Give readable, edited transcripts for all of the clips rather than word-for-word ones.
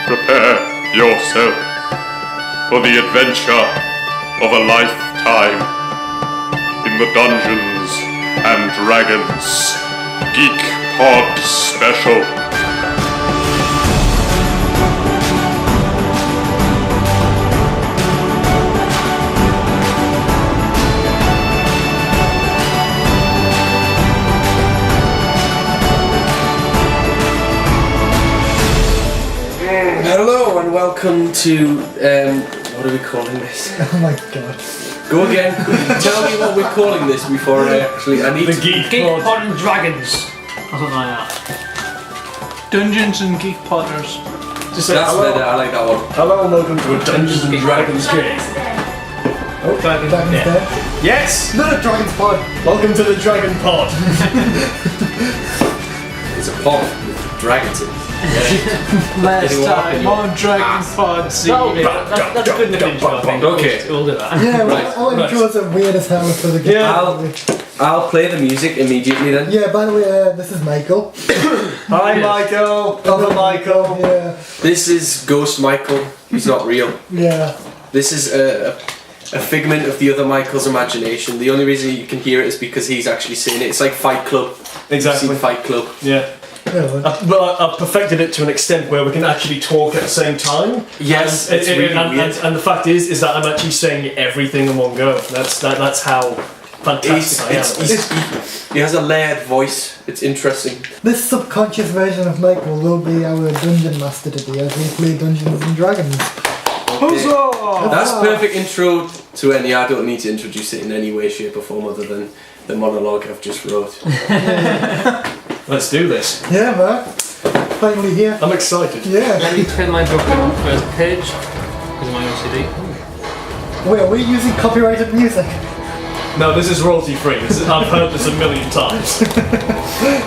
Prepare yourself for the adventure of a lifetime in the Dungeons and Dragons Geek Pod Special. Hello and welcome to, what are we calling this? Oh my god. Go again. Tell me what we're calling this before I need the to... Geek Pod and Dragons. Or something like that. Dungeons and Geek Podders. Just say that's better, I like that one. Hello and welcome to a Dungeons and Dragons game. Oh, Dragon's dead. Yes! No, Dragon's pod. Welcome to the Dragon Pod. It's a pod with dragons in it. Last Getting time on Dragon Pod Z. No, that's good enough intro, I think. Okay. We'll do that. Yeah, Right, all intros are weird as hell for the game. Yeah. I'll play the music immediately then. Yeah, by the way, this is Michael. Hi, Michael. Other Michael. Yeah, This is Ghost Michael. He's not real. yeah. This is a figment of the other Michael's imagination. The only reason you can hear it is because he's actually saying it. It's like Fight Club. Exactly. You've seen Fight Club. Yeah. Well, I've perfected it to an extent where we can actually talk at the same time. Yes, it's really weird. And the fact is that I'm actually saying everything in one go. That's how fantastic I am. He has a layered voice. It's interesting. This subconscious version of Michael will be our dungeon master today as we play Dungeons and Dragons. Huzzah! That's perfect intro to any. I don't need to introduce it in any way, shape or form other than the monologue I've just wrote. Let's do this. Yeah, man. Finally here. I'm excited. Yeah. Let me turn my book on first page. This is my OCD. Wait, are we using copyrighted music? No, this is royalty free. I've heard this a million times.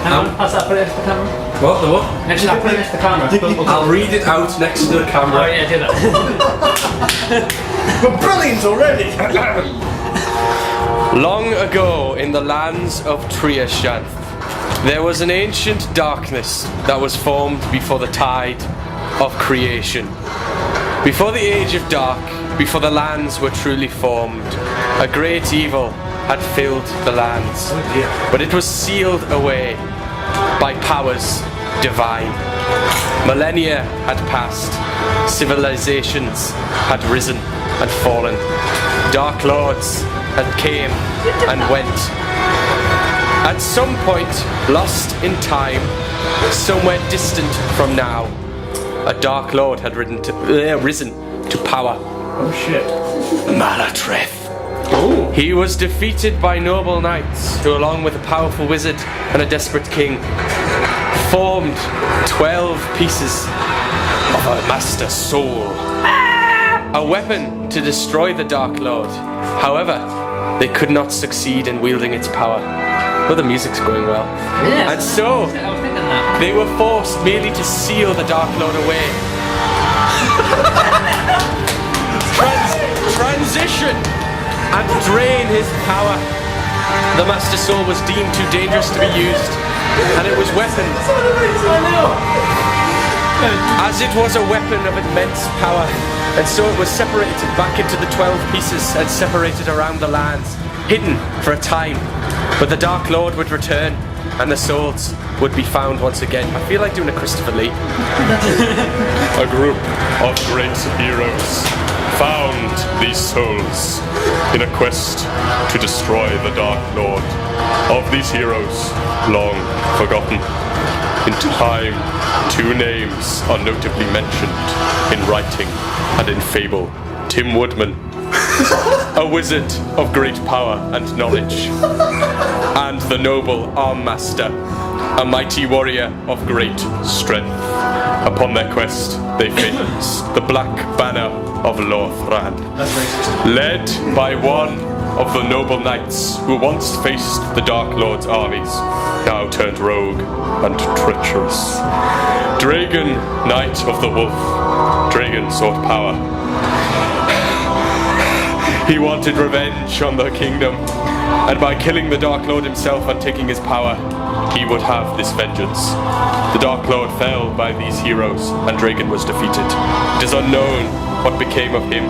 Hang on, pass that, put it next to the camera. What? The what? Next to that, put it next to the camera. I'll read it out next to the Oh camera. yeah, do that. We're brilliant already! Long ago in the lands of Triashanth, there was an ancient darkness that was formed before the tide of creation. Before the age of dark, before the lands were truly formed, a great evil had filled the lands. But it was sealed away by powers divine. Millennia had passed, civilizations had risen and fallen. Dark lords had came and went. At some point, lost in time, somewhere distant from now, a Dark Lord had risen to power. Oh shit. Malatreth. He was defeated by noble knights who, along with a powerful wizard and a desperate king, formed 12 pieces of a master soul. A weapon to destroy the Dark Lord. However, they could not succeed in wielding its power. Well, the music's going well. Yeah. And so, I was thinking that. they were forced merely to seal the Dark Lord away. Transition and drain his power. The Master Soul was deemed too dangerous to be used, and it was weaponed. As it was a weapon of immense power, and so it was separated back into the 12 pieces and separated around the lands, hidden for a time. But the Dark Lord would return, and the souls would be found once again. I feel like doing a Christopher Lee. A group of great heroes found these souls in a quest to destroy the Dark Lord. Of these heroes, long forgotten, in time, 2 names are notably mentioned in writing and in fable. Tim Woodman, a wizard of great power and knowledge, and the noble Arm Master, a mighty warrior of great strength. Upon their quest, they faced the Black Banner of Lothran, led by one of the noble knights who once faced the Dark Lord's armies, now turned rogue and treacherous. Dragon, Knight of the Wolf. Dragon sought power. He wanted revenge on the kingdom and by killing the Dark Lord himself and taking his power, he would have this vengeance. The Dark Lord fell by these heroes, and Dragon was defeated. It is unknown what became of him,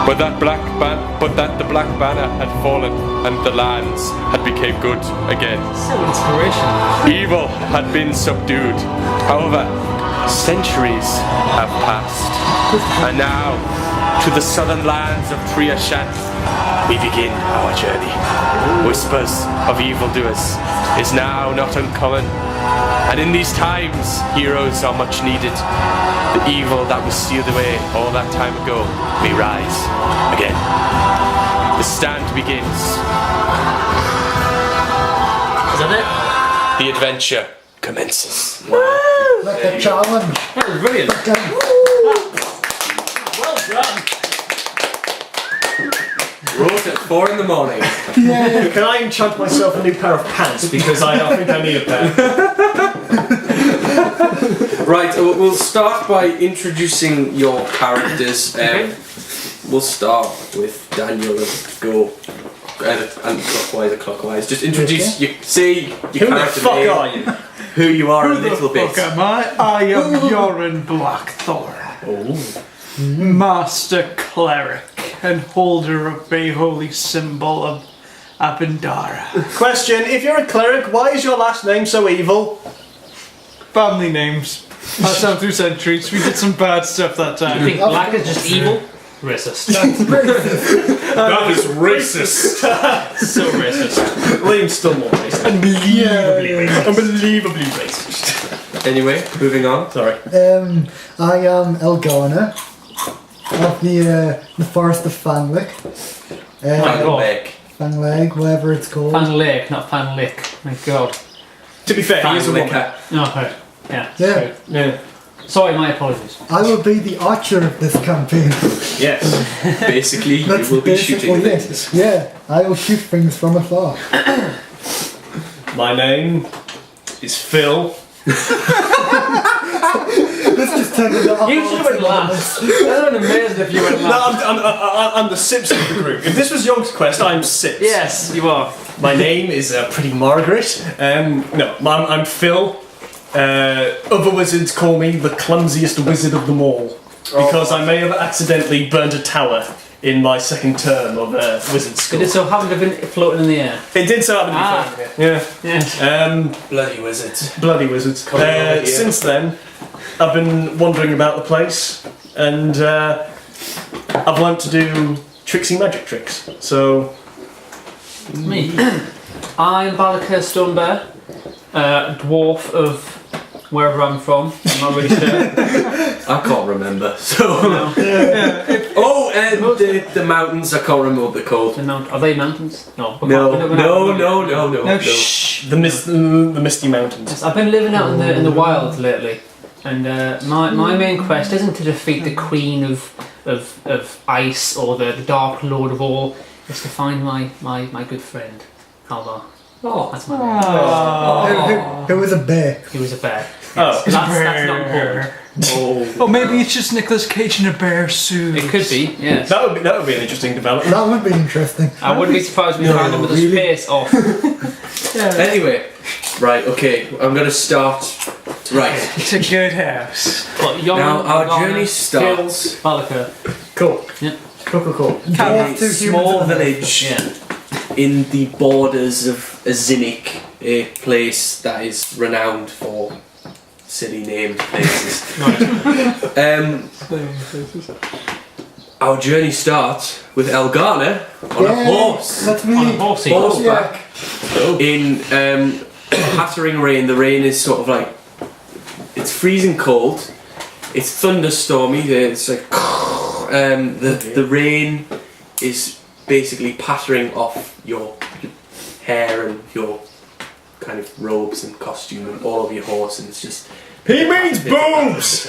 but that the Black Banner had fallen, and the lands had become good again. So inspirational. Evil had been subdued. However, centuries have passed, and now, to the southern lands of Triashanth, we begin our journey. Whispers of evildoers is now not uncommon, and in these times, heroes are much needed. The evil that was sealed away all that time ago may rise again. The stand begins. Is that it? The adventure commences. Like a challenge. That was brilliant. Well done. Wrote at 4 in the morning. Can I enchant myself a new pair of pants? Because I think I need a pair. Right, we'll start by introducing your characters. We'll start with Daniel and go clockwise or clockwise. Just introduce say your Who the character fuck name, are you? who you are a Who little the bit. fuck am I? I am Yoren Blackthorn, Master Cleric and holder of the holy symbol of Abendara. Question: if you're a cleric, why is your last name so evil? Family names. Passed down through centuries. We did some bad stuff that You time. think black is just evil? Racist. That is racist. So racist. Liam's still more racist. Unbelievably racist. Anyway, moving on. Sorry. I am Elgana of the Forest of Fanlick. God. Fanleg, whatever it's called. Fan Lake, not Fan Lick. My God. To be fair, he is a woman. No, okay. Yeah. Yeah. Sorry. Yeah. Sorry, my apologies. I will be the archer of this campaign. Yes. Basically, you That's will be shooting basically things. it. Yeah, I will shoot things from afar. My name is Phil. Let's just turn it off. You should have went last. That would have been amazing if you went No, last. I'm the Sips of the group. If this was Young's Quest, I'm Sips. Yes, you are. My name is Pretty Margaret. No, I'm Phil. Other wizards call me the clumsiest wizard of them all because I may have accidentally burned a tower in my second term of wizard school. Did it so happen to have been floating in the air? It did so happen to be floating in the air. Yes. Yeah. Bloody wizards. Bloody wizards. over here. Since then, I've been wandering about the place and I've learnt to do tricksy magic tricks. So, Me. I'm Balakir Stonebear, dwarf of wherever I'm from. I'm not really sure. I can't remember. So. No. The mountains. I can't remember what they're called. Are they mountains? No. No. Shh. the Misty Mountains. Yes, I've been living out in the wild lately, and my main quest isn't to defeat the Queen of Ice or the Dark Lord of all. It's to find my good friend, Alvar. Oh, That's my name. Who was a bear? He was a bear. Oh. That's not important. Or maybe it's just Nicolas Cage in a bear suit. It could be, yes. That would be an interesting development. That would be interesting. I wouldn't be surprised if we found him with his face off. Anyway, right, okay, I'm gonna start. Right, It's a good house. But young, now our Alvar, journey starts Phil, Balakir. Cool. Yeah. Cool. in a small village Yeah. in the borders of Azinik, a place that is renowned for silly named places. Our journey starts with Elgana on a horse. That's me. On a horsey. Horseback in pattering rain. The rain is sort of like it's freezing cold. It's thunderstormy. It's like the rain is basically pattering off your hair and your kind of robes and costume and all over your horse, and it's just He means boobs!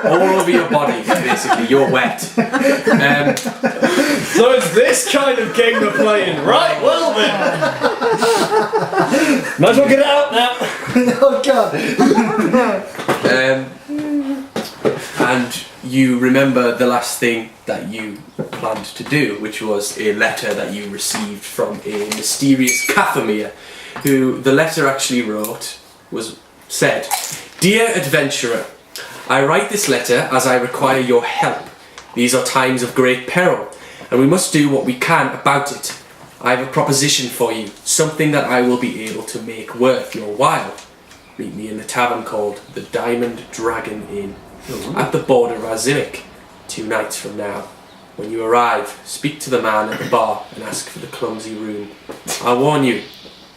all over your body. Basically, you're wet. So it's this kind of game we're playing, right? Well then. Might as well get it out now. Oh god. And you remember the last thing that you planned to do, which was a letter that you received from a mysterious Kathomir, who the letter actually said, "Dear adventurer, I write this letter as I require your help. These are times of great peril, and we must do what we can about it. I have a proposition for you, something that I will be able to make worth your while. Meet me in the tavern called the Diamond Dragon Inn, at the border of Azilik, 2 nights from now. When you arrive, speak to the man at the bar and ask for the clumsy room. I warn you,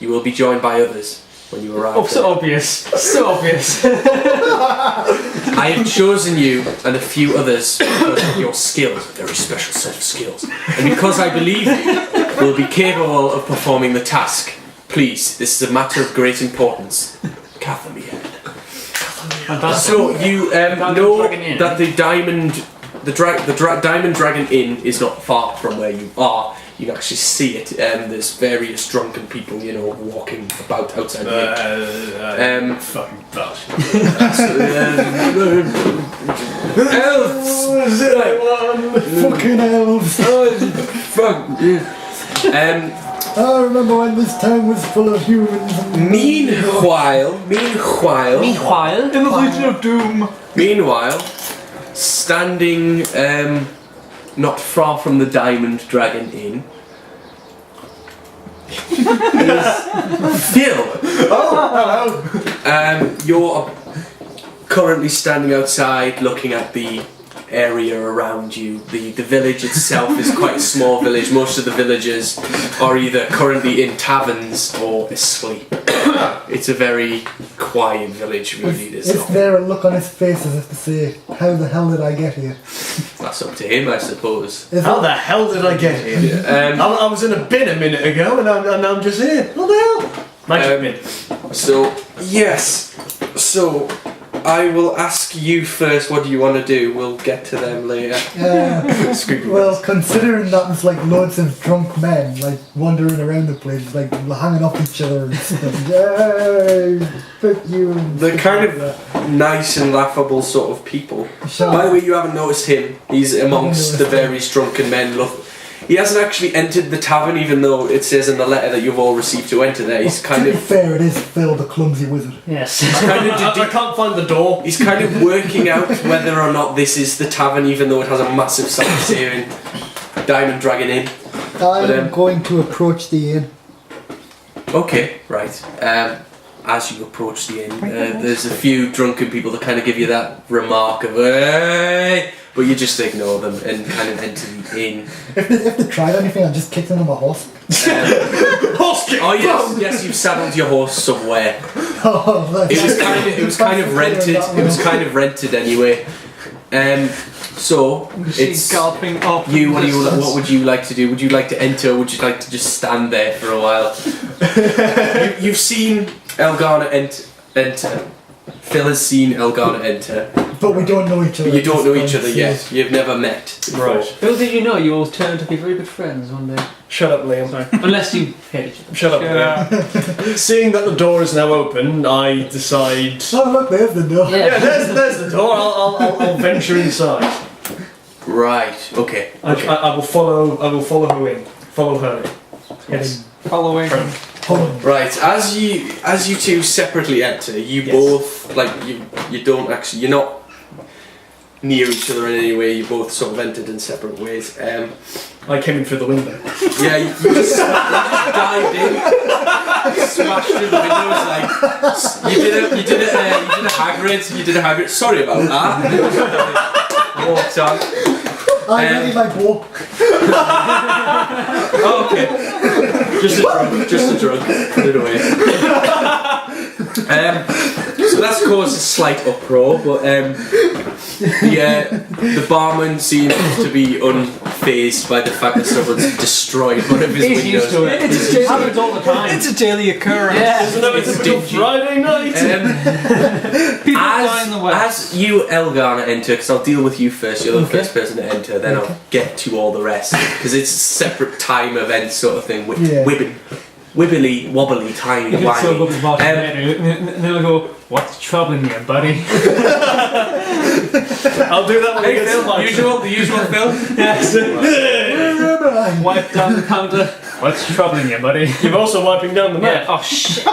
you will be joined by others when you arrive. Oh, so obvious. So obvious. I have chosen you and a few others because of your skills, a very special set of skills, and because I believe you will be capable of performing the task. Please, this is a matter of great importance. Kathomir." So you know Dragon Inn. that the Diamond Dragon Inn is not far from where you are. You can actually see it. There's various drunken people, walking about outside the inn. Fucking bullshit. Elves! Fucking elves. Fuck. I remember when this town was full of humans. And Meanwhile, Meanwhile, In the Legion of Doom. standing not far from the Diamond Dragon Inn is Phil. Oh, hello. You're currently standing outside looking at the area around you. The village itself is quite a small village. Most of the villagers are either currently in taverns or asleep. It's a very quiet village, really. Is there a look on his face as if to say, how the hell did I get here? That's up to him, I suppose. Is How it- the hell did I get here? I was in a bin a minute ago and I'm just here. What the hell? Magic bin. So, yes. So, I will ask you first, what do you want to do? We'll get to them later. well, considering that there's like loads of drunk men like wandering around the place, like hanging off each other and stuff. Yay! Fuck you. and They're stuff kind like of that. nice and laughable sort of people. Shall By I- the way, you haven't noticed him. He's amongst the various drunken men. Look, he hasn't actually entered the tavern, even though it says in the letter that you've all received to enter there. He's kind to be of fair, it is Phil, the clumsy wizard. yes. I can't find the door. He's kind of working out whether or not this is the tavern, even though it has a massive sign saying Diamond Dragon Inn. I'm going to approach the inn. Okay, right. As you approach the inn, there's a few drunken people that kind of give you that remark of "hey," but you just ignore them and kind of enter the inn. If they tried anything, I'd just kick them on my horse. Horse kick! Oh yes, you've saddled your horse somewhere. Oh, that's- It was kind of rented. It was kind of rented anyway. So it's Galloping up. What would you like to do? Would you like to enter? Or would you like to just stand there for a while? You've seen Elgarna enter. Phil has seen Elgarna enter. But we don't know each other. But you at don't this know each point, other so- yet. You've never met. before. Right. Little did you know you all turned to be very good friends one day. Shut up, Liam. Unless you hate each other. Shut up, Liam. Seeing that the door is now open, I decide. Oh look, there's the door. Yeah, there's the door. I'll venture inside. Right. Okay. Okay. I will follow. I will follow her in. Follow her in. Yes. Following. Right, as you two separately enter, you Yes. both you don't actually, you're not near each other in any way. You both sort of entered in separate ways. I came in through the window. Yeah, you just dived in, smashed through the windows like you did a Hagrid. Sorry about that. Walked on. I need my bow. Oh, okay. Just a drug. Put it away. So that's caused a slight uproar, but the barman seems to be unfazed by the fact that someone's destroyed one of his He's windows. used to it. It happens all the time. It's a daily occurrence. Yeah. Isn't that a typical dingy. Friday night? People die in the West. As you, Elgarna, enter, because I'll deal with you first, you're the first person to enter, then I'll get to all the rest. Because it's a separate time event sort of thing, Yeah. wibbly wobbly time You can still go to whiny. and then they'll go, what's troubling you, buddy? I'll do that when we Hey get to Phil, my the usual Phil. Yes. Remember, Wipe down the counter. What's troubling you, buddy? You're also wiping down the map. Yeah. Oh shit.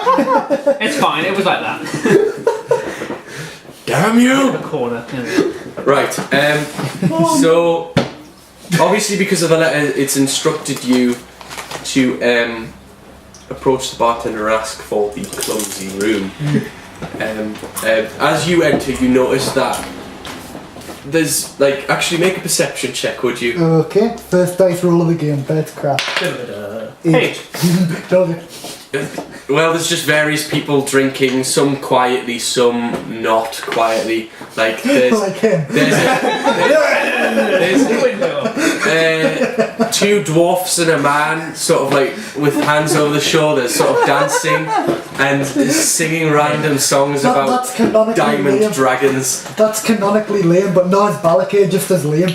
It's fine. It was like that. Damn you! The corner. Yeah. Right. So obviously, because of the letter, it's instructed you to approach the bartender and ask for the clumsy room. As you enter, you notice that there's actually make a perception check, would you? Okay, first dice roll of the game, bet crap. Hey. Told you. Well, there's just various people drinking, some quietly, some not quietly. Like there's Like him. there's two dwarfs and a man, sort of like with hands over the shoulders, sort of dancing and singing random songs about That's canonically diamond lame. dragons. That's canonically lame, but no, it's Balakay just as lame.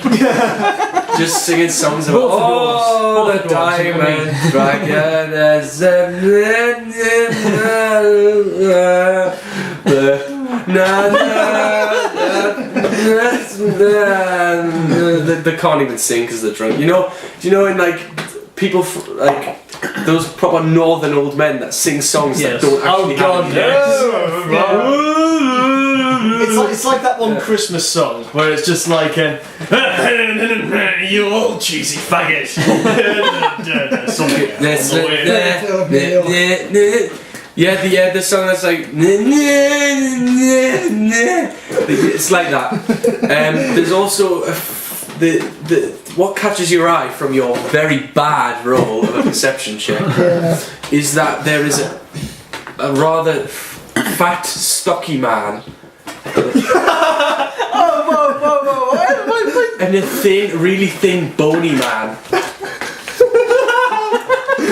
Just singing songs about Both the the dwarves, diamond dragon is they can't even sing because they're drunk. Do you know in people those proper northern old men that sing songs that don't actually have It's like that one Christmas song where it's just like you old cheesy faggot. Something. The song that's like it's like that. There's also what catches your eye from your very bad roll of a perception check is that there is a rather fat, stocky man. And a thin, really thin, bony man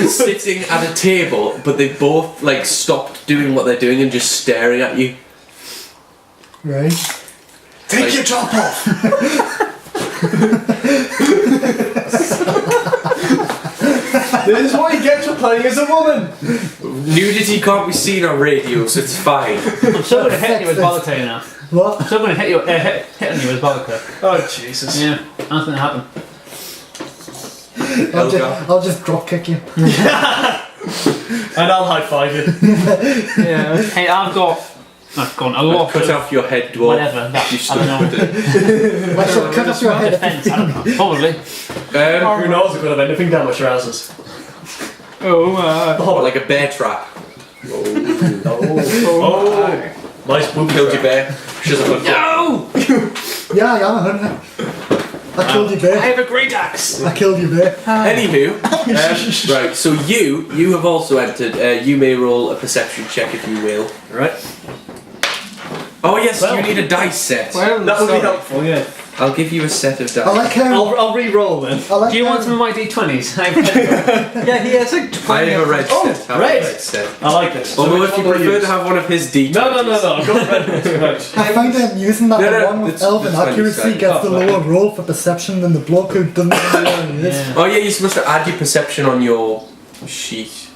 sitting at a table, but they both stopped doing what they're doing and just staring at you. Right. Take your top off. This is what you get for playing as a woman. Nudity can't be seen on radio, so it's fine. I'm still going to hit you with Balakay now. What? I'm still going to hit on you with Balakay. Oh Jesus. Yeah. That's going to happen. I'll just drop kick you. And I'll high five you. Yeah. Hey, I've gone a lot Cut of off your head, dwarf. whatever. That, You I don't know. stuck with I shall cut off your head. Defense, I don't know. Probably. it. Who knows? I could have anything down my trousers. Oh, Like a bear trap. Oh, nice boob. Killed your bear. She's a good no! Yeah, I am a hunter. I killed you, I bear. have a great axe. I killed you, bear. Anywho, right, so you have also entered. You may roll a perception check if you will. Right. Oh yes, Well- you need a dice set. Well, That would be sorry. helpful, yeah. I'll give you a set of dice. I like how. I'll re-roll then. I like Do you how, want some of my d20s? Yeah, he has like 20. I have a red Oh, set. I have red. a red set. I like this. So Although which if you one will I prefer use? to have one of his d20s. No, I've got the red one too much. I find him using that No, the no, one with it's elven fine, accuracy it's fine. gets the Oh, lower roll for perception than the bloke who doesn't know what it is. Yeah. Oh yeah, you're supposed to add your perception on your sheet.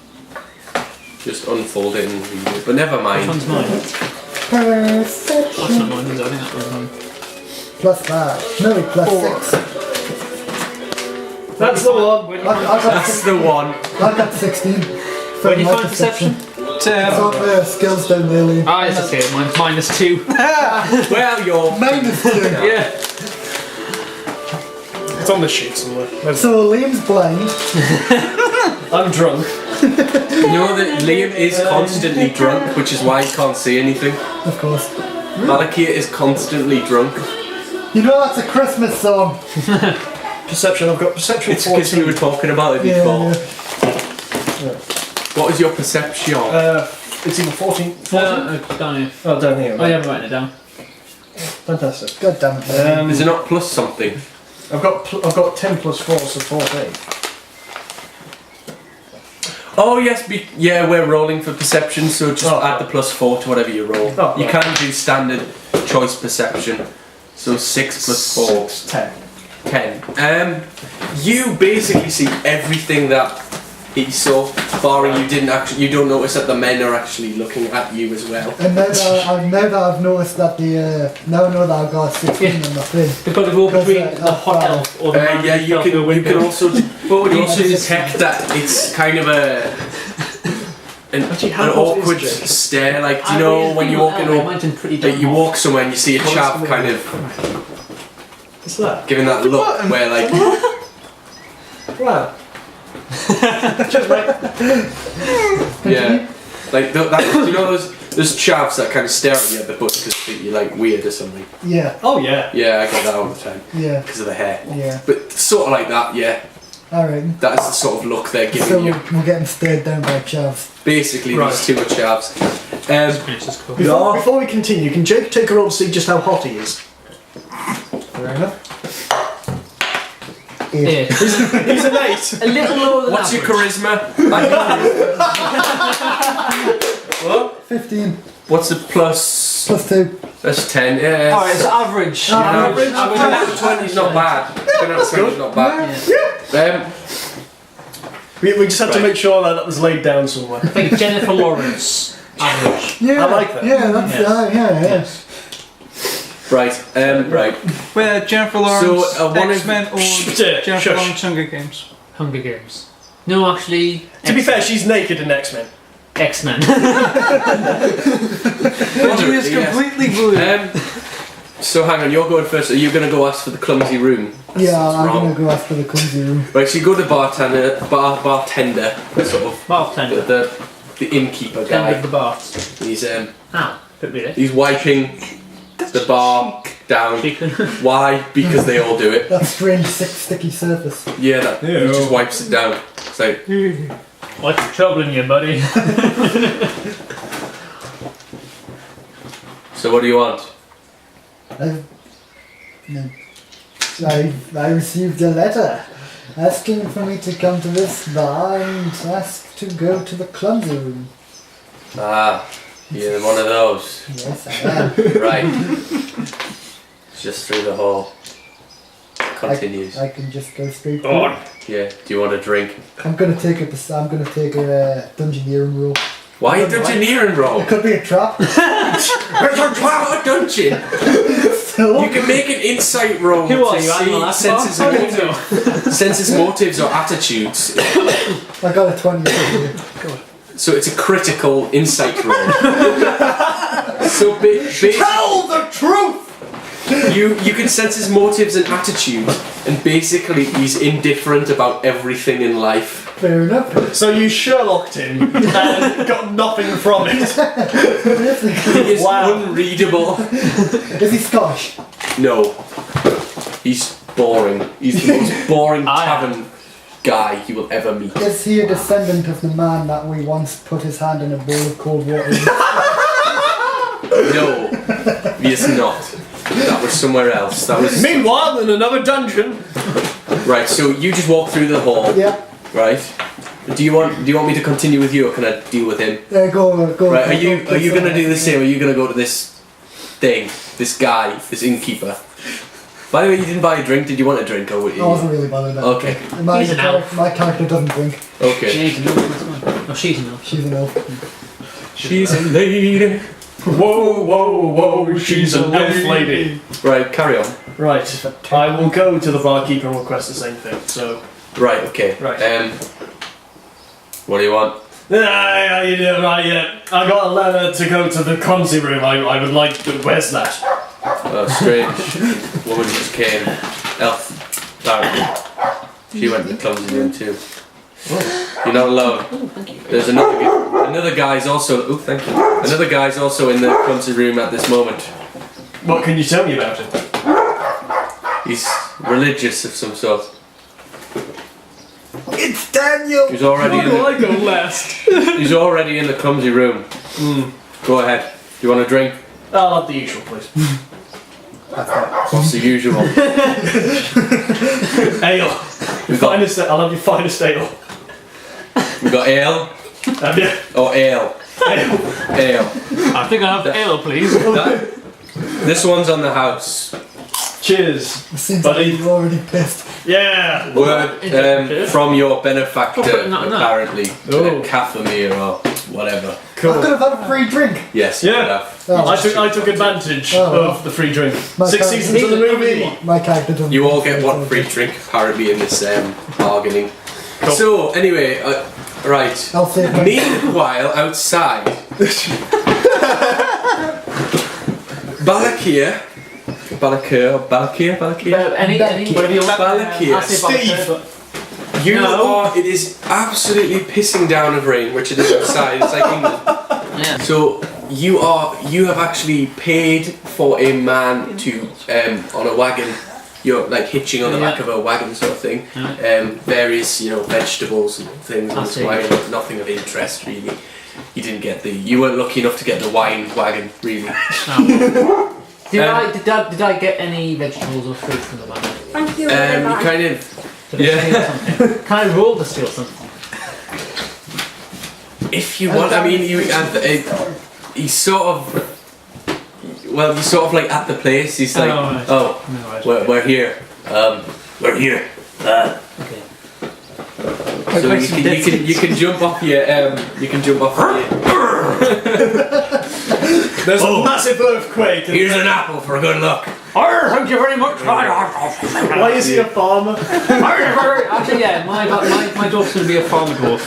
Just unfold it and read it. But never Which mind. one's mine? That's Perception. not mine, is it? I think that one's mine. Plus 5. No, plus 6. That's the one. Where I do you find got, That's the one. I got 16. For Where do you my find perception? It's on the skills down there, Liam. Ah, it's okay. Mine's -2. Well, you're. Minus 2. Yeah. It's on the sheet somewhere. So Liam's blind. I'm drunk. You know that Liam is constantly drunk, which is why he can't see anything. Of course. Malakia is constantly drunk. You know that's a Christmas song. Perception. I've got perception. It's because we were talking about it Yeah, before. yeah. What is your perception? It's either 14. 14? Down here. Oh, down here. Oh, yeah, I'm writing it down. Fantastic. God damn it. Is it not plus something? I've got 10 plus 4, so 14. Oh yes, we're rolling for perception, so just add the +4 to whatever you roll. Oh, you right. can do standard choice perception, so 6 plus 4, 10. 10. You basically see everything that So, barring you don't notice that the men are actually looking at you as well. And now that I've noticed that now I know that I've got 16 on the thing. We've got to go Because, between uh, the hot elf or the man Yeah, who you fell through a can window. also What would you you also choose? detect that it's kind of an how hot is awkward Jake? stare. Like, do you know when you're walking I up, imagine pretty like, damn you hot. walk somewhere and you see a chap kind of What's that? giving that look where like Wow. Just right. yeah, like you know those chavs that kind of stare at you at the bus because they think you're like weird or something. Yeah, Oh yeah. Yeah, I get that all the time yeah, because of the hair. yeah. But sort of like that, yeah. Alright. That is the sort of look they're giving So you. we're getting stared down by chavs. Basically, Right. these two are chavs. This is cool. Before we continue, can Jake take a roll to see just how hot he is? Fair enough. Yeah. He's an 8. A little lower than What's your average. charisma? 15 What's the plus? plus 2. That's 10. Yeah. Alright, it's average. Average. Average 20 is not bad. 10 out of 20 is not bad. Yeah. We just had to Right. make sure that was laid down somewhere. I think Jennifer Lawrence. Average. Yeah, I like that. Yeah, that's yeah. Right. Right. Where Jennifer Lawrence, So, one of- X-Men, or Shush. Jennifer Lawrence Hunger Games? Hunger Games. No, actually. To be fair, she's naked in X-Men. X-Men. She is Yes. completely blue. So hang on, you're going first. Are you going to go ask for the clumsy room? Yeah, I'm wrong. gonna go ask for the clumsy room. Right. So you go to the bartender, sort of Bartender. the innkeeper Tender guy. of the bar. He's Ow. Put me there. he's wiping the bar down. Chicken. Why? Because they all do it. That strange, sticky surface. Yeah, that he Ew. just wipes it down. It's like, What's troubling you, buddy? so what do you want? I received a letter asking for me to come to this bar and ask to go to the clumsy room. Ah, you're one of those. Yes, I am. Right. It's just through the hall. Continues. I can just go straight Go through. on. Yeah. Do you want a drink? I'm gonna take a dungeoneering roll. Why a dungeoneering roll? It could be a trap. It's not a dungeon. So, You can make an insight roll Who are to you, Animal see senses motives or attitudes. I got a 20. So it's a critical insight roll. So Tell the truth! you can sense his motives and attitudes, and basically he's indifferent about everything in life. Fair enough. So you Sherlocked him and got nothing from it. He is Wow. unreadable. Is he Scottish? No. He's boring. He's the most boring I am. tavern guy you will ever meet. Is he a descendant of the man that we once put his hand in a bowl of cold water? No. He is not. That was somewhere else. That was Meanwhile, in another dungeon. right, so you just walk through the hall, Yeah. right? Do you want me to continue with you or can I deal with him? Go. Right, are you gonna do the same? Are you gonna go to this thing, this guy, this innkeeper? By the way, you didn't buy a drink. Did you want a drink or what? I wasn't really bothered about Okay. it. My, He's an elf. my character doesn't drink. Okay. She's an elf. No, she's an elf. She's an elf. She's a lady. Whoa, whoa, whoa, she's an elf lady. Right, carry on. Right, I will go to the barkeeper and request the same thing, so... Right, okay. Right. What do you want? I got a letter to go to the clumsy room. I would like to... Where's that? Oh, strange. Woman just came. Elf. Darren. She went to the clumsy room too. You're not alone. There's another guy's also. Oh, thank you. Another guy's also in the clumsy room at this moment. What can you tell me about it? He's religious of some sort. It's Daniel! He's already in I the, go last? he's already in the clumsy room. Go ahead. Do you want a drink? I'll have the usual, please. What's the usual? Ale. We've got, Finest, I'll have your finest ale. we've got ale. Have you? Or ale. Ale. Ale. I think I have ale, please. This one's on the house. Cheers, Seems like buddy. you're already pissed. Yeah. Word from your benefactor, Oh, no. apparently. Oh. Cathemir or whatever. I could have had a free drink. Yes, you Yeah. could have. I took advantage Oh. of the free drink. My 6 character- seasons of the movie. My character doesn't. You all get one free drink, apparently, in this bargaining. Cool. So, anyway, right. I'll save my. Meanwhile, outside, Balakir, Any, whatever you want. Balakir. I'll say Steve. Balakir, You No. are. It is absolutely pissing down of rain, which it is outside. It's like England. but- yeah. So you have actually paid for a man to on a wagon. You're like hitching on the back of a wagon sort of thing. Various vegetables and things on I this see. wagon, but nothing of interest really. You weren't lucky enough to get the wine wagon really. Did I get any vegetables or fruit from the wagon? Thank you You very much. kind of Did I steal something? Can I roll to steal something? if you want. I mean, he's sort of. Well, he's sort of like at the place. He's like, Oh, right. oh, No, right. we're here. We're here. Okay. So you can jump off your There's a massive earthquake. Here's an apple for good luck. Thank you very much. Why is he a farmer? Actually, yeah, my dwarf's going to be a farmer dwarf.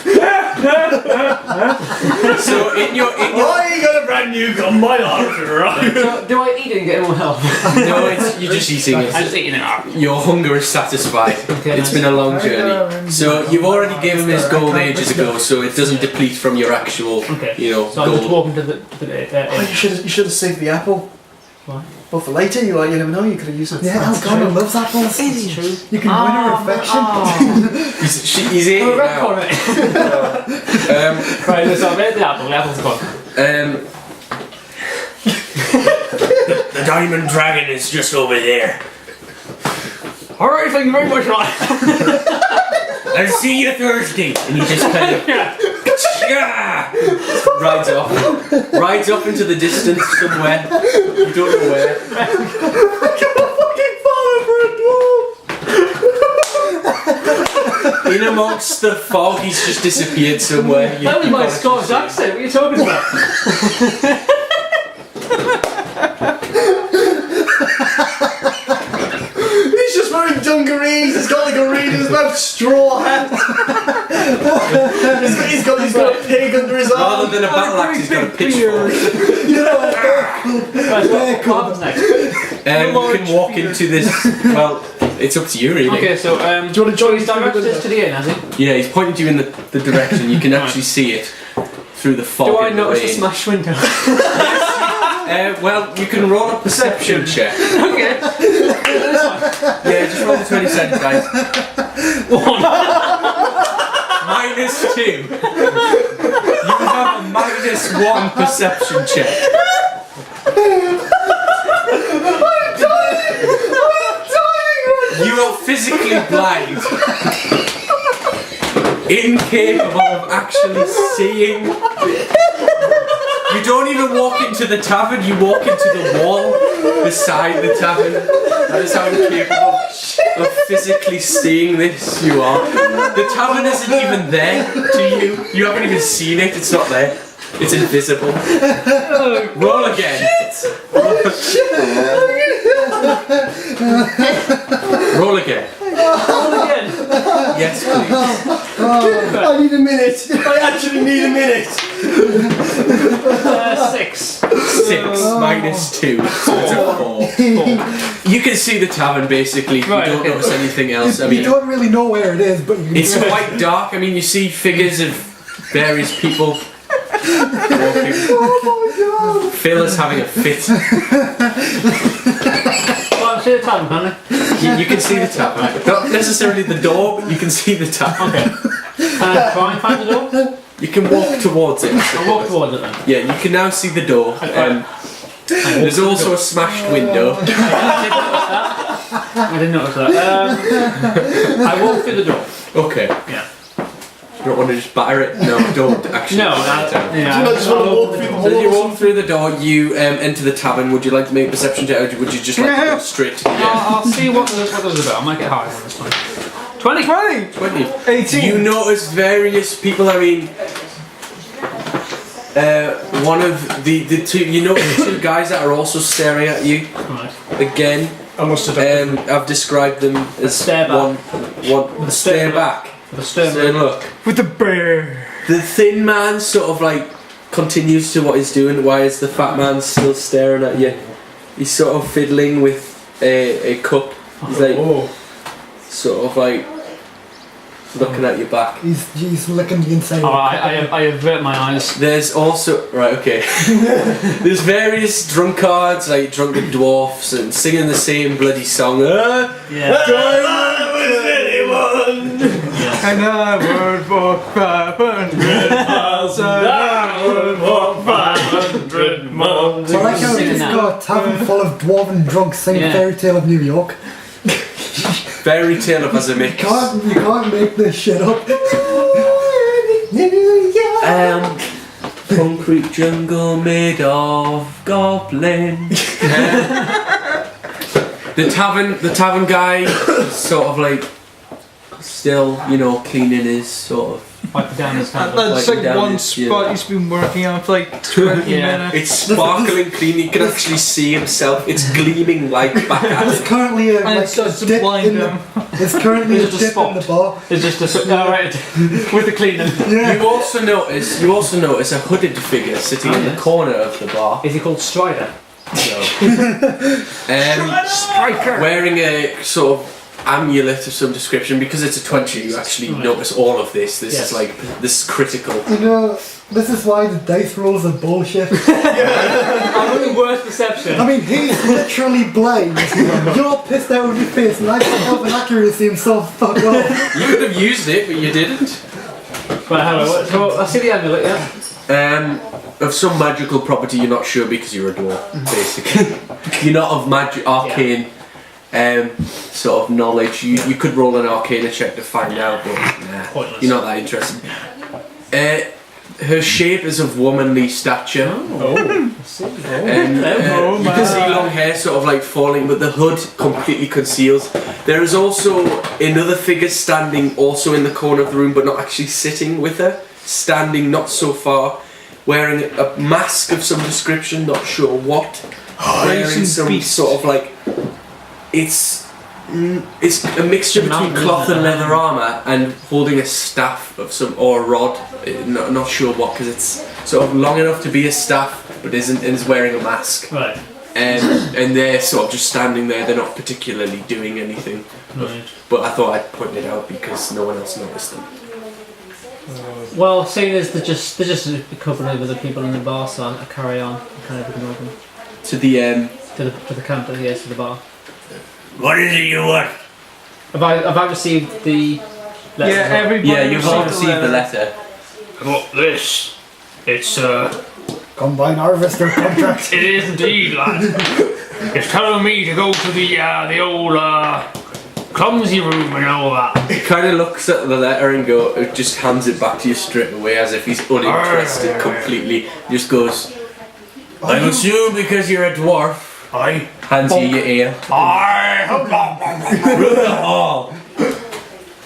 So in your Why you got a brand new gun? My arms are right. So, do I eat it and get more health? no, you're just eating I'm it. just eating it up. Your hunger is satisfied. Okay, It's been a long journey. So you've already given him his gold ages ago, so it doesn't deplete from your actual, Okay. you So I'm just gold. walking to the Oh, you should have saved the apple. Why? Well, for later, you never know. You could have used it. Yeah, Alcona loves apples. It's true. You can win her affection. He's eating it Red now. corner. Right, so I made the apple. The apple's gone. The diamond dragon is just over there. Alright, thank you very much, Ryan. I'll see you Thursday. And he just kind of rides off into the distance somewhere. You don't know where. In amongst the fog, he's just disappeared somewhere. That was my Scottish accent. What are you talking about? He's just wearing dungarees. He's got like a reader's mouth straw hat. he's got a pig under his arm. Rather than a battle axe, he's got a pitchfork. Right, what happens next? You can walk into this. Well, it's up to you, really. Okay, so Do you want to join he's directed us to the inn, has he? Yeah, he's pointed you in the direction. You can actually see it through the fog. Do I and the notice the rain. smashed window? Well, you can roll a perception check. Okay. Yeah, just roll the 20 cents, guys. One. -2. You have a -1 perception check. You are physically blind. Incapable of actually seeing. You don't even walk into the tavern, you walk into the wall beside the tavern. That is how incapable of physically seeing this you are. The tavern isn't even there to you. You haven't even seen it, it's not there. It's invisible. Roll again. Roll again. Roll again. Yes, please. I need a minute. I actually need a minute. 6. 6 -2, so it's a 4. You can see the tavern basically. Right, you don't okay. notice anything else. I You mean, don't really know where it is, but you can it's do it. quite dark. I mean, you see figures of various people walking. Phil is having a fit. Well, I'm see the tavern, can I? You can see the tavern. Not necessarily the door, but you can see the tavern. Okay. Can I try and find the door? You can walk towards it. I'll walk towards it then. Yeah, you can now see the door. There's also a smashed window. I didn't notice that. I walk through the door. Okay. Yeah. not want to just batter it? No, don't actually. No, Do you not just want to walk through the So as you hall? walk through the door, you enter the tavern. Would you like to make a perception check, or would you just like to go straight to the I'll see what there's about. I might get higher on this one. 20. 20? 18. You notice various people. I mean, one of the two. You notice the two guys that are also staring at you. Right. Again, I must have I've described them as Stare back. one stare back. The stern So look, With the bear. the thin man sort of like continues to what he's doing. Why is the fat man still staring at you? He's sort of fiddling with a cup. He's like sort of like looking at your back. He's licking the inside. Oh, I avert my eyes. There's also okay. There's various drunkards, like drunken dwarfs, and singing the same bloody song. Yeah. And I would walk 500 miles. And I would walk 500 miles. I like how Singing it's that. got a tavern full of dwarven drunks singing Yeah. Fairy Tale of New York. Fairy Tale of as a mix. You can't make this shit up. Concrete jungle made of goblin. The tavern guy, sort of like, still, cleaning his sort of. Wipe down his hand. That's Wiping like down one his- spot yeah. he's been working on for like 20 Yeah. minutes. It's sparkling clean. You can actually see himself. It's gleaming like back at There's him. currently a, And like, it starts a to dip blind in him. There's currently a There's just a dip in the spot. bar. It's just a right with the cleaning. You also notice a hooded figure sitting in the corner of the bar. Is he called Strider? Wearing a sort of amulet of some description. Because it's a 20, you actually notice all of this. This Yes. is like this is critical. You know, this is why the dice rolls are bullshit. I'm on the worst perception. I mean, he's literally blind. You're pissed out of your face, and I can help an accuracy himself. Fuck off. You could have used it, but you didn't. Right, hello. So I see the amulet, yeah? Of some magical property, you're not sure because you're a dwarf, basically. You're not of arcane sort of knowledge. You could roll an arcana check to find out, but nah, Pointless. you're not that interested. Her shape is of womanly stature. You can see long hair sort of like falling, but the hood completely conceals. There is also another figure standing also in the corner of the room, but not actually sitting with her. Standing not so far, wearing a mask of some description, not sure what. Wearing some sort of like... It's a mixture between cloth and leather armour and holding a staff of some, or a rod, not sure what, because it's sort of long enough to be a staff, but isn't, and is wearing a mask. Right. And they're sort of just standing there, they're not particularly doing anything. Right. But I thought I'd point it out because no one else noticed them. Well, seeing as they're just covering over the people in the bar, so I carry on. I kind of ignore them. To the To the counter, yes, to the bar. What is it you want? Have I received the letter? Yeah, everybody Yeah, you've all received received the letter. Got this. It's Combine harvester contract. it is indeed, lad. It's telling me to go to the old clumsy room and all that. He kind of looks at the letter and just hands it back to you straight away as if he's uninterested completely. Just goes, I assume because you're a dwarf. Aye. Hands you your ear. Aye. Through the hall.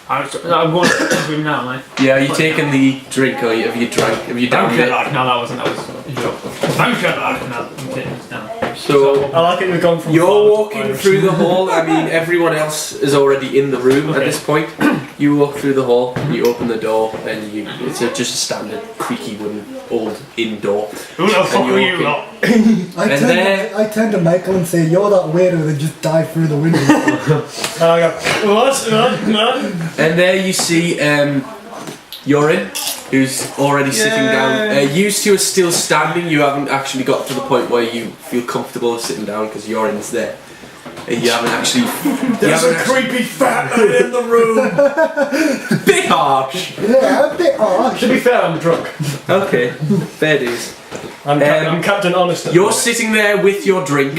I'm going to the room now, am I? Yeah, are you taking the drink or have you drank? Have you Thank downed you, it? lad. No, that wasn't. That was a joke. Thank you, lad. No, I'm kidding. It's down. So I like it. We've gone from. you're far to walking wide. through the hall. I mean, everyone else is already in the room at Okay. this point. You walk through the hall, you open the door, and it's just a standard creaky wooden old inn door. Who the fuck you are you walk in. lot? I turn to Michael and say, "You're that waiter that just dived through the window." And I go, what? And there you see Yorin, who's already sitting down. You two are still standing. You haven't actually got to the point where you feel comfortable sitting down because Yorin's there. And you haven't actually. There's a creepy fat man in the room. Bit harsh. Yeah, a bit harsh. To be fair, I'm drunk. Okay, fair dues. I'm Captain Honest. You're sitting there with your drink.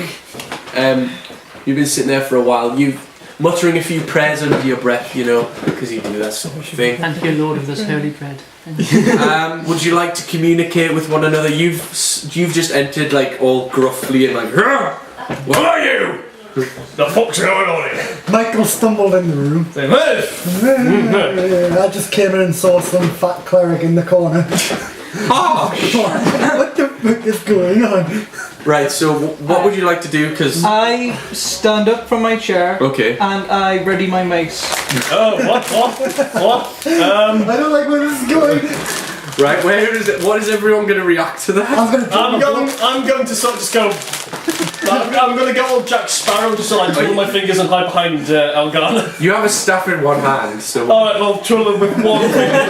You've been sitting there for a while. muttering a few prayers under your breath, you know, because you do that sort of thing. Thank you, Lord, of this holy bread. Would you like to communicate with one another? You've just entered like all gruffly and like, "Rah! What are you? The fuck's going on here?" Michael stumbled in the room. Say, "Hey!" I just came in and saw some fat cleric in the corner. What the fuck is going on? Right, so what would you like to do? Because I stand up from my chair okay, and I ready my mace. Oh, what? I don't like where this is going. right, what is everyone going to react to that? I'm gonna I'm going to sort of just go. I'm going to go all Jack Sparrow, just so I twirl my fingers and hide behind Elgar'na. You have a staff in one hand, so Alright, well, twirl it with one finger.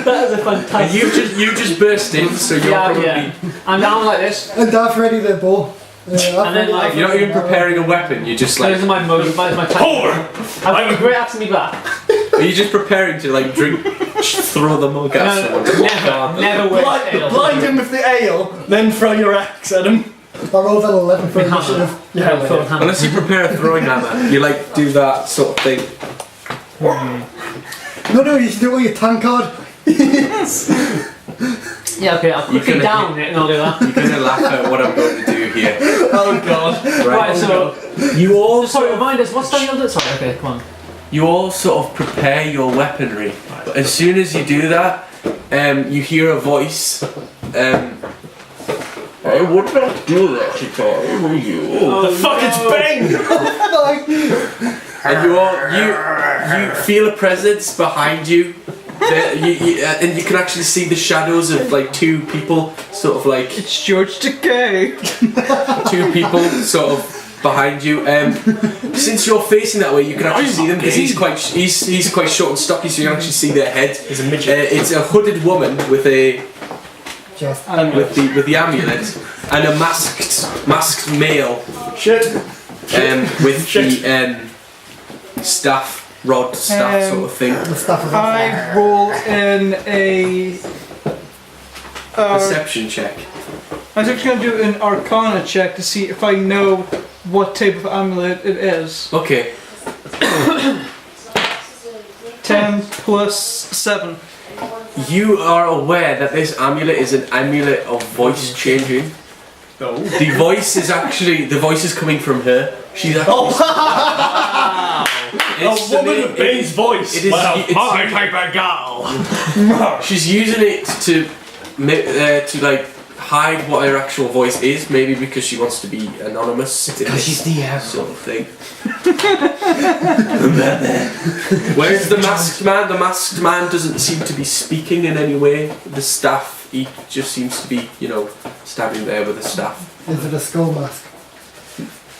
That is a fantastic. you just burst in, so you're probably I'm down like this. And Darth ready the bow. And then like you're not even preparing a weapon. You're just like those are my moves. My type. I've got a great axe in me back. are you just preparing to like drink, throw the mug at someone? Never waste ale. Blind him with the ale, then throw your axe at him. I rolled an 11 for initiative. Unless you prepare a throwing hammer, you like do that sort of thing. No, you should do it with your tank card. Yeah, okay, I'll quickly down it and I'll do that. You're gonna laugh at what I'm going to do here. Oh god. Right, so You all sorry, remind us what's the other. Sorry, okay, come on. you all sort of prepare your weaponry. But as soon as you do that, you hear a voice. I would not do that if I were you. The fuck, it's Bang! And you feel a presence behind you. And you can actually see the shadows of like two people, sort of like It's George Takei. two people sort of behind you. Since you're facing that way, you can actually see them because he's quite short and stocky, so you can actually see their head. He's a midget. It's a hooded woman with a Just with the amulet and a masked male Shit. with the staff sort of thing. the stuff is I roll in a. Perception check. I was actually going to do an Arcana check to see if I know what type of amulet it is. Okay. 10 plus 7. You are aware that this amulet is an amulet of voice changing. No. The voice is coming from her. She's actually. A woman with Bane's voice. It is. Wow. My type of gal. She's using it to like hide what her actual voice is, maybe because she wants to be anonymous. Because she's the sort of thing. Whereas the masked man? The masked man doesn't seem to be speaking in any way. The staff, he just seems to be, standing there with a staff. Is it a skull mask?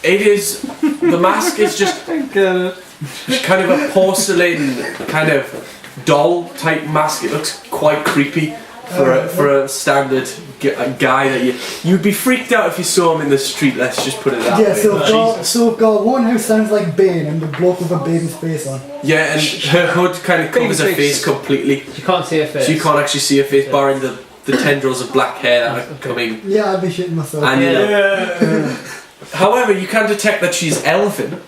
It is. The mask is just Get it. kind of a porcelain kind of doll type mask. It looks quite creepy for a standard guy that you'd be freaked out if you saw him in the street. Let's just put it that Yeah, way. so we've got one who sounds like Bane and the bloke with a baby's face on. Yeah, and her hood kind of covers her Baby face completely, You can't see her face. so you can't actually see her face, barring the tendrils of black hair that are coming. Yeah, I'd be shitting myself. And Yeah. however, you can detect that she's elfin.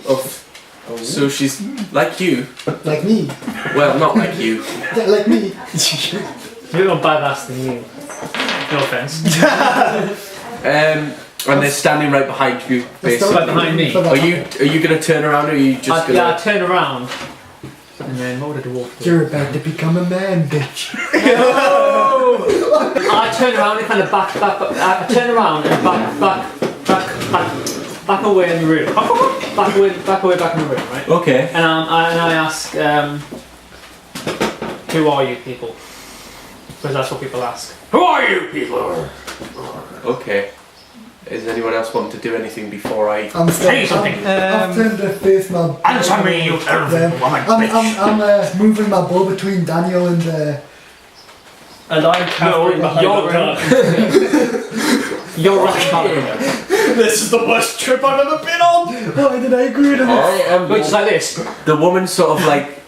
So she's like you. Like me. Well, not like you. Yeah, like me. A bit more badass than you. No offense. And they're standing right behind you, basically. Right behind me. Are you gonna turn around, or are you just gonna? Yeah, I turn around. And then what would a dwarf do? You're about to become a man, bitch. I turn around and kind of back. I turn around and back away in the room. Back away back in the room, right? Okay. And I ask, who are you people? Because that's what people ask. Who are you people? Okay. Does anyone else want to do anything before I? I'm still. Say something. I've turned to face my. Answer me, you elven woman, bitch. I'm moving my bow between Daniel and. And I'm cowering behind you're- Elgar'na. You're right. This is the worst trip I've ever been on! Why did I agree to this? Which is like this. The woman sort of like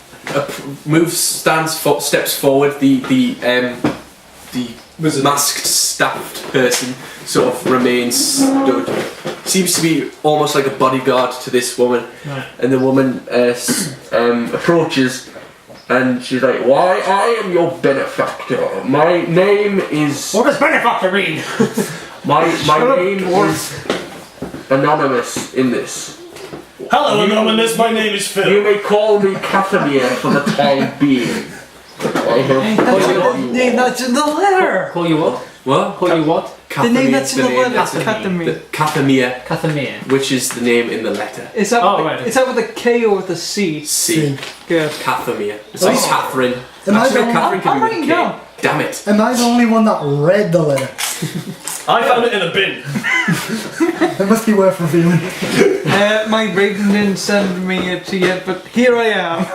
steps forward. The masked staffed person sort of remains stood seems to be almost like a bodyguard to this woman. Right. And the woman approaches, and she's like, "Why, I am your benefactor. My name is... What does benefactor mean? My name is anonymous in this. Hello, Anonymous. My name is Phil. You may call me Casimir for the time being. I have The name that's in the letter. Call you what? What? Call you what? The name that's in the letter. Casimir. Catamir. Casimir, Casimir. which is the name in the letter. Is that Oh, right. is that with a K or with a C? C. Good. Casimir. It's like Catherine. Am I Actually, the- Catherine I'm can be writing with a K. down. Damn it. Am I the only one that read the letter? I found it in a bin. It must be worth revealing. My brain didn't send me it yet, but here I am.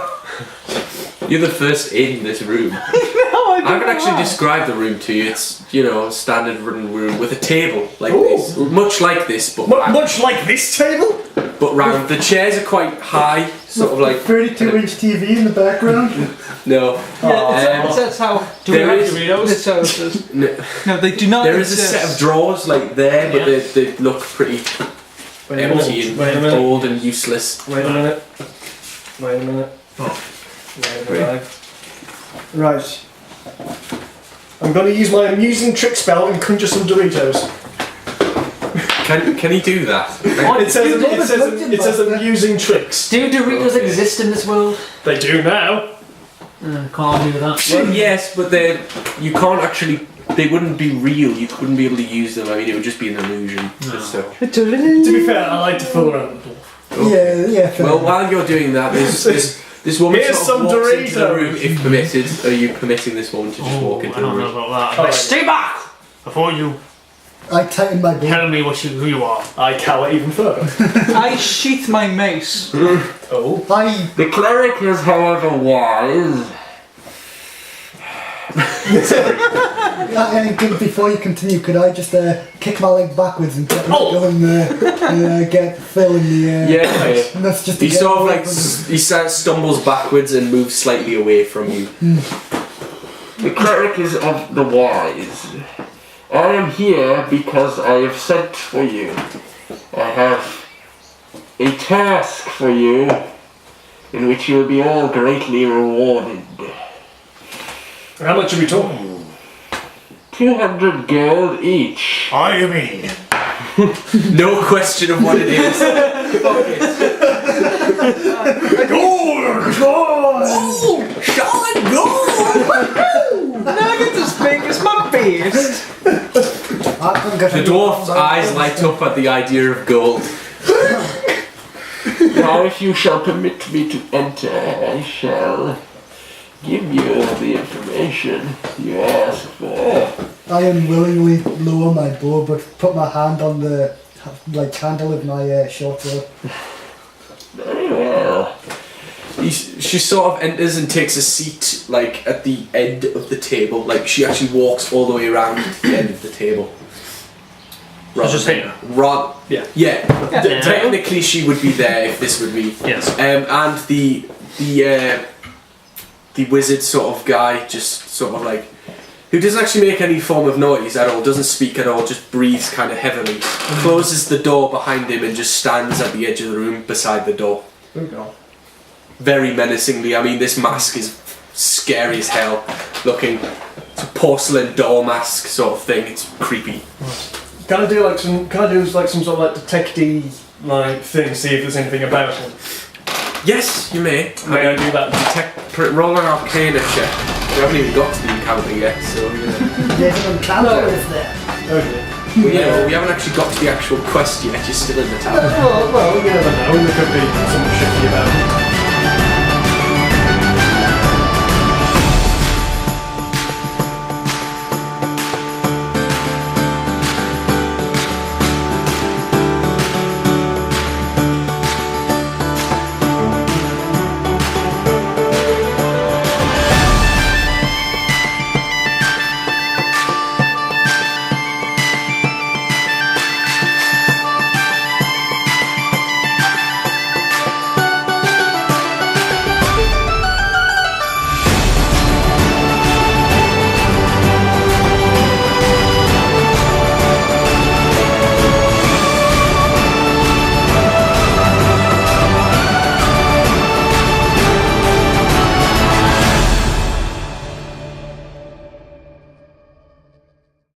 You're the first in this room. No, I I can actually describe the room to you. It's, you know, a standard wooden room with a table like Ooh. this. Much like this, but round. Much like this table. But round. The chairs are quite high, sort of like... 32-inch TV in the background. No. Yeah, that's how. Do we There have is- Doritos? That's how it is. No. No, they do not. There is a exist. set of drawers like there, but they look pretty Wait a empty minute. and Wait a minute. old and useless. Wait a minute. Wait a minute. Wait a minute. Right. I'm going to use my amusing trick spell and conjure some Doritos. Can he do that? It says I'm using tricks. Do Doritos exist in this world? They do now. Can't argue with that. Well, yes, but you can't actually. They wouldn't be real. You couldn't be able to use them. I mean, it would just be an illusion. Just so. To be fair, I like to fool around with them. Yeah, fair Well, enough. while you're doing that, this woman Here's sort of some walks into the Doritos. room. If permitted, are you permitting this woman to just walk Oh, into I the don't know room? about that. Alright. Stay back before you I tightened my bow. tell me who you are. I cower even further. I sheath my mace. Oh. The cleric is, however, wise. Before you continue, could I just kick my leg backwards and get get Phil in the air? Yeah. And that's just He to get sort of away like from he stumbles backwards and moves slightly away from you. The cleric is of the wise. I am here because I have sent for you. I have a task for you in which you will be all greatly rewarded. How much are we talking? 200 gold each. I mean, No question of what it is. Nuggets as big as my beast. The dwarf's eyes light up at the idea of gold. Now, if you shall permit me to enter, I shall give you the information you ask for. I unwillingly lower my bow, but put my hand on the handle of my short sword. Very well. She sort of enters and takes a seat, like, at the end of the table. Like, she actually walks all the way around to the end of the table. just here. Yeah. Technically, she would be there if this would be. Yes. And the wizard sort of guy, just sort of like, who doesn't actually make any form of noise at all, doesn't speak at all, just breathes kind of heavily, closes the door behind him and just stands at the edge of the room beside the door. Very menacingly. I mean, this mask is scary as hell looking. It's a porcelain doll mask sort of thing. It's creepy. Can I do some sort of like detective like thing, see if there's anything about him? Yes, you may. May I do that? Roll an Arcana check. We haven't even got to the encounter yet, so you know. There's an encounter, is there? Okay. Well, you know, we haven't actually got to the actual quest yet. You're still in the tower. Well, you never know. There could be some shifty about it.